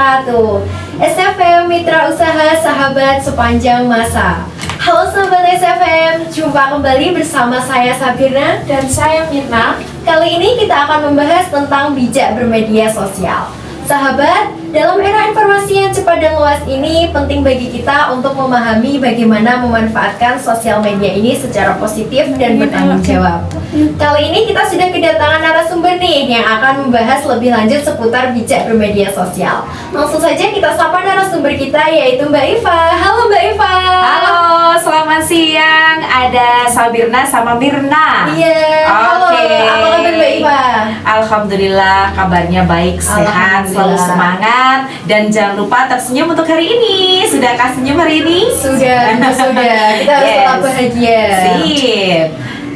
wabarakatuh. SFM Mitra Usaha Sahabat Sepanjang Masa. Halo Sobat SFM, jumpa kembali bersama saya Sabirna dan saya Mirna. Kali ini kita akan membahas tentang bijak bermedia sosial. Sahabat, dalam era informasi yang cepat dan luas ini, penting bagi kita untuk memahami bagaimana memanfaatkan sosial media ini secara positif dan bertanggung jawab. Kali ini kita sudah kedatangan narasumber nih yang akan membahas lebih lanjut seputar bijak bermedia sosial. Langsung saja kita sapa narasumber kita, yaitu Mbak Iva. Halo Mbak Iva. Halo, selamat siang. Ada Sabirna sama Mirna. Iya, halo. Oke. Apa kabar Mbak Iva? Alhamdulillah, kabarnya baik, sehat, selalu semangat. Dan jangan lupa tersenyum untuk hari ini. Sudahkah senyum hari ini? Sudah. Kita harus tetap bahagia. Sip.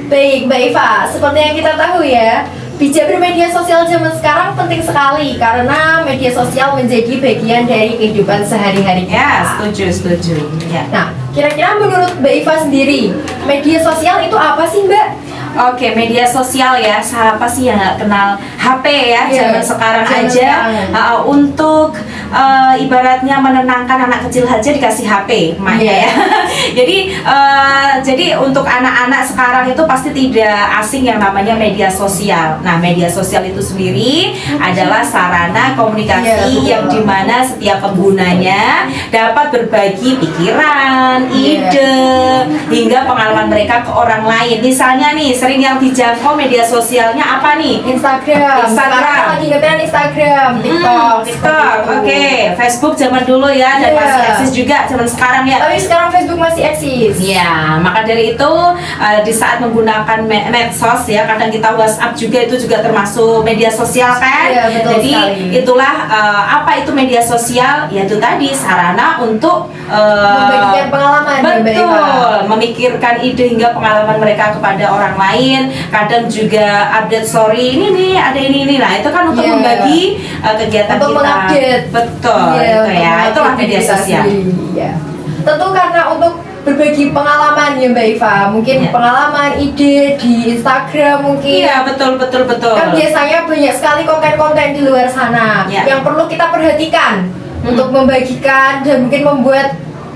Baik, Mbak Iva, seperti yang kita tahu ya, bijak bermedia sosial zaman sekarang penting sekali karena media sosial menjadi bagian dari kehidupan sehari-hari kita. Ya, setuju. Ya. Nah, kira-kira menurut Mbak Iva sendiri, media sosial itu apa sih, Mbak? Oke, media sosial ya, siapa sih yang nggak kenal HP ya, zaman sekarang aja. Untuk ibaratnya menenangkan anak kecil aja dikasih HP emaknya ya. Jadi untuk anak-anak sekarang itu pasti tidak asing yang namanya media sosial. Nah, media sosial itu sendiri adalah sarana komunikasi yang dimana setiap penggunanya dapat berbagi pikiran, ide, hingga pengalaman mereka ke orang lain. Misalnya nih, sering yang dijangkau media sosialnya apa nih? Instagram. Sekarang lagi ngetren Instagram, TikTok. Oke. Facebook zaman dulu ya, dan masih eksis juga zaman sekarang ya. Tapi sekarang Facebook masih eksis. Ya, maka dari itu di saat menggunakan medsos ya, kadang kita WhatsApp juga itu juga termasuk media sosial kan? Iya, betul Jadi sekali. itulah apa itu media sosial? Yaitu tadi sarana untuk membagikan pengalaman. betul, memikirkan ide hingga pengalaman mereka kepada orang lain. Kadang juga update story, ini nih ada ini. Nah, itu kan untuk membagi kegiatan untuk kita. mengupdate. Betul, itu ya. Itulah media sosial. Iya. Tentu karena untuk berbagi pengalaman ya Mbak Iva, mungkin pengalaman, ide di Instagram mungkin. Iya, betul. Kan biasanya banyak sekali konten-konten di luar sana yang perlu kita perhatikan untuk membagikan dan mungkin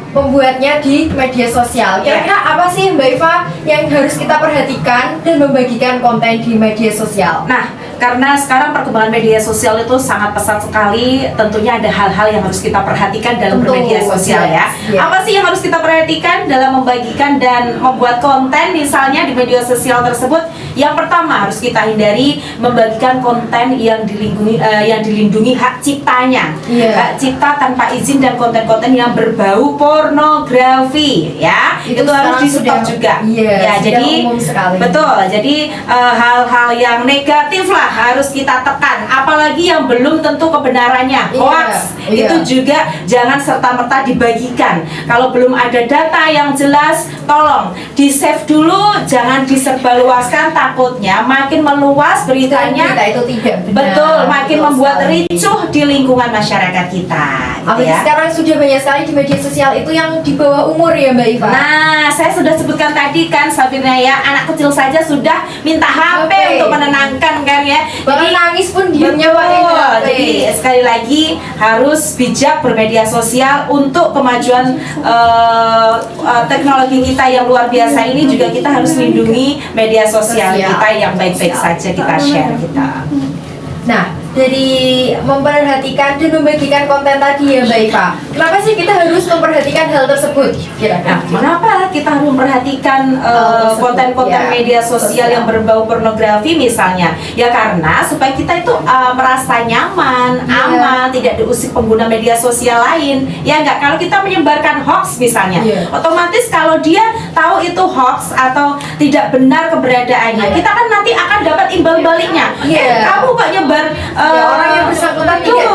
membuatnya di media sosial. Kira-kira apa sih Mbak Iva yang harus kita perhatikan dan membagikan konten di media sosial? Nah, karena sekarang perkembangan media sosial itu sangat pesat sekali, tentunya ada hal-hal yang harus kita perhatikan dalam bermedia sosial ya. Apa sih yang harus kita perhatikan dalam membagikan dan membuat konten misalnya di media sosial tersebut? Yang pertama harus kita hindari membagikan konten yang dilindungi hak ciptanya. Hak cipta tanpa izin dan konten-konten yang berbau pornografi ya. Itu harus di-stop juga. Ya, jadi betul. Jadi hal-hal yang negatif lah harus kita tekan, apalagi yang belum tentu kebenarannya, hoax itu juga jangan serta-merta dibagikan. Kalau belum ada data yang jelas, tolong di-save dulu, jangan disebarluaskan, takutnya makin meluas beritanya. Itu tidak benar. Betul, makin membuat ricuh di lingkungan masyarakat kita. Apalagi sekarang sudah banyak sekali di media sosial itu yang di bawah umur ya Mbak Iva. Nah, saya sudah sebutkan tadi kan Sabirna ya, anak kecil saja sudah minta HP untuk menenangkan kan ya. Bahkan nangis pun diamnya pakai HP. Jadi sekali lagi harus bijak bermedia sosial untuk kemajuan teknologi kita yang luar biasa ini, juga kita harus lindungi media sosial kita yang baik-baik saja kita share kita. Nah, dari memperhatikan dan membagikan konten tadi ya Mbak Iva, kenapa sih kita harus memperhatikan hal tersebut? Nah, mengapa kita harus memperhatikan konten-konten media sosial yang berbau pornografi misalnya? Ya karena supaya kita itu merasa nyaman, aman, tidak diusik pengguna media sosial lain. Ya enggak, kalau kita menyebarkan hoax misalnya, otomatis kalau dia tahu itu hoax atau tidak benar keberadaannya, kita kan nanti akan dapat imbal baliknya. Kamu kok nyebar orang yang bersangkutan tidak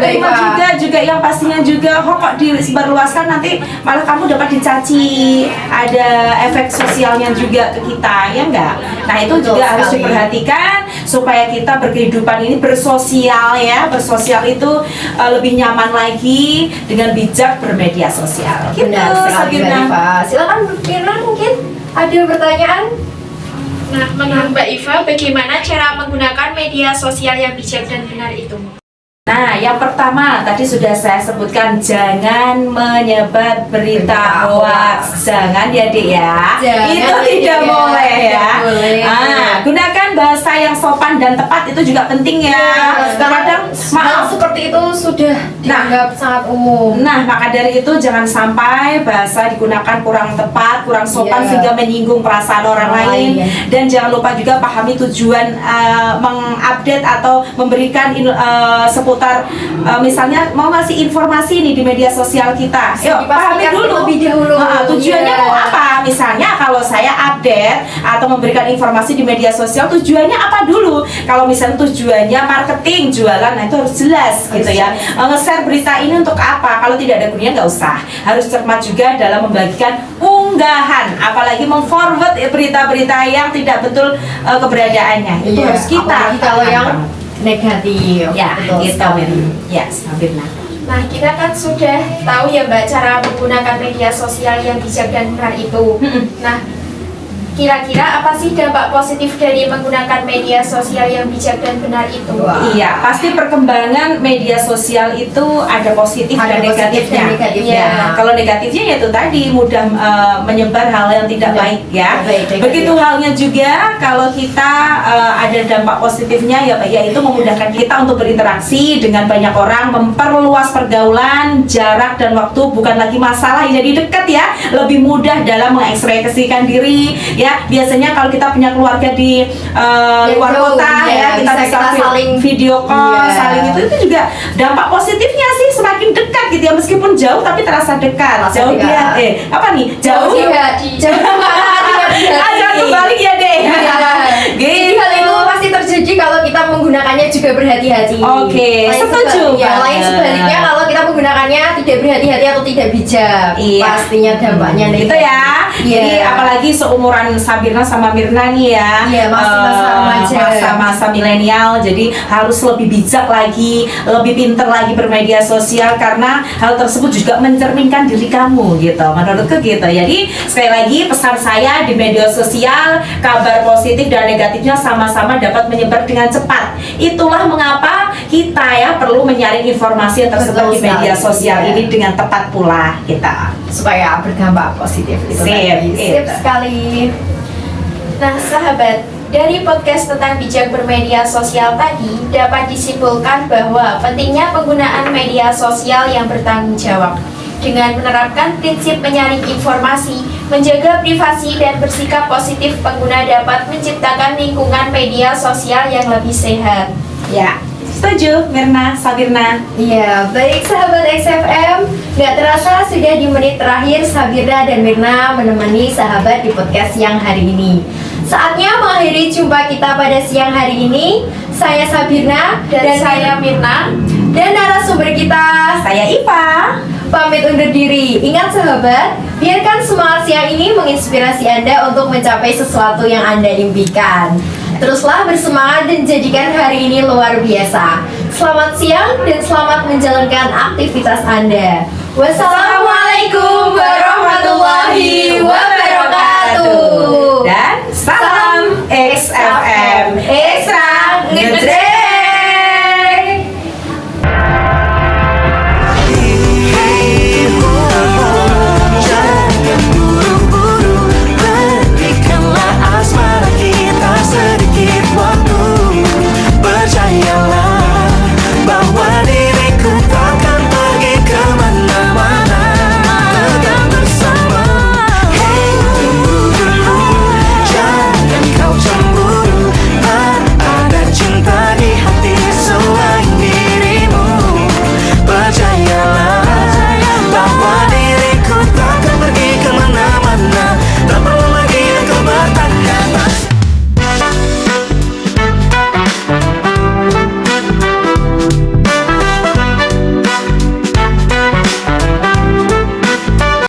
terima juga yang pastinya juga kok disebarluaskan, nanti malah kamu dapat dicaci, ada efek sosialnya juga ke kita, ya enggak? Nah, itu juga harus diperhatikan supaya kita berkehidupan ini bersosial ya, bersosial itu lebih nyaman lagi dengan bijak bermedia sosial. Benar sekali Mbak Iva. Silakan Mirna, mungkin ada pertanyaan? Nah, menurut Mbak Iva, bagaimana cara menggunakan media sosial yang bijak dan benar itu? Nah, yang pertama tadi sudah saya sebutkan, jangan menyebar berita hoax. Jangan ya, Dek ya. Jangan Itu ya, tidak Dek, ya. boleh ya. Tidak boleh. Gunakan bahasa yang sopan dan tepat, itu juga penting ya. Kadang hal seperti itu sudah dianggap sangat umum. Nah, maka dari itu jangan sampai bahasa digunakan kurang tepat, kurang sopan sehingga menyinggung perasaan orang lain. Dan jangan lupa juga pahami tujuan mengupdate atau memberikan seputar misalnya mau ngasih informasi nih di media sosial kita. Yuk, pahami dulu lebih dahulu. Tujuannya mau apa? Misalnya kalau saya update atau memberikan informasi di media sosial, tujuannya apa dulu? Kalau misalnya tujuannya marketing, jualan, nah itu harus jelas gitu ya. Nge-share berita ini untuk apa? Kalau tidak ada gunanya nggak usah. Harus cermat juga dalam membagikan unggahan, apalagi mem-forward berita-berita yang tidak betul keberadaannya. Itu harus kita. Apalagi kalau yang negatif. Ya, betul gitu, sekali. Ya, Sabirna. Nah, kita kan sudah tahu ya Mbak cara menggunakan media sosial yang bijak dan benar itu. Nah, kira-kira apa sih dampak positif dari menggunakan media sosial yang bijak dan benar itu? Iya, pasti perkembangan media sosial itu ada positif dan negatifnya. Ya, kalau negatifnya yaitu tadi mudah menyebar hal yang tidak baik ya. Begitu halnya juga kalau kita ada dampak positifnya ya, yaitu memudahkan kita untuk berinteraksi dengan banyak orang, memperluas pergaulan, jarak dan waktu bukan lagi masalah, jadi dekat ya, lebih mudah dalam mengekspresikan diri. Ya, biasanya kalau kita punya keluarga di luar kota ya, kita bisa saling video call, saling itu juga dampak positifnya sih, semakin dekat gitu ya, meskipun jauh tapi terasa dekat. Jauh di hati. Apa nih? Jauh di hati. Jangan kembali ya, Dek. Jadi hal itu pasti terjadi kalau kita menggunakannya juga berhati-hati. Oke, setuju. Lain sebaliknya kalau kita menggunakannya tidak berhati-hati atau tidak bijak, pastinya dampaknya negatif. Gitu ya. Jadi apalagi seumuran Sabirna sama Mirna nih ya, masa-masa milenial, jadi harus lebih bijak lagi, lebih pinter lagi bermedia sosial, karena hal tersebut juga mencerminkan diri kamu gitu, menurutku gitu. Jadi sekali lagi pesan saya, di media sosial kabar positif dan negatifnya sama-sama dapat menyebar dengan cepat. Itulah mengapa kita ya perlu menyaring informasi yang tersebar di media sosial ini dengan tepat pula kita, supaya berdampak positif. Sip sekali. Nah, sahabat, dari podcast tentang bijak bermedia sosial tadi dapat disimpulkan bahwa pentingnya penggunaan media sosial yang bertanggung jawab. Dengan menerapkan prinsip menyaring informasi, menjaga privasi dan bersikap positif, pengguna dapat menciptakan lingkungan media sosial yang lebih sehat. Ya, setuju Mirna, Sabirna. Iya, baik sahabat XFM, nggak terasa sudah di menit terakhir Sabirna dan Mirna menemani sahabat di podcast siang hari ini. Saatnya mengakhiri jumpa kita pada siang hari ini. Saya Sabirna dan saya Mirna, dan narasumber kita saya Iva. Pamit undur diri. Ingat sahabat, biarkan semangat siang ini menginspirasi Anda untuk mencapai sesuatu yang Anda impikan. Teruslah bersemangat dan jadikan hari ini luar biasa. Selamat siang dan selamat menjalankan aktivitas Anda. Wassalamualaikum warahmatullahi wabarakatuh.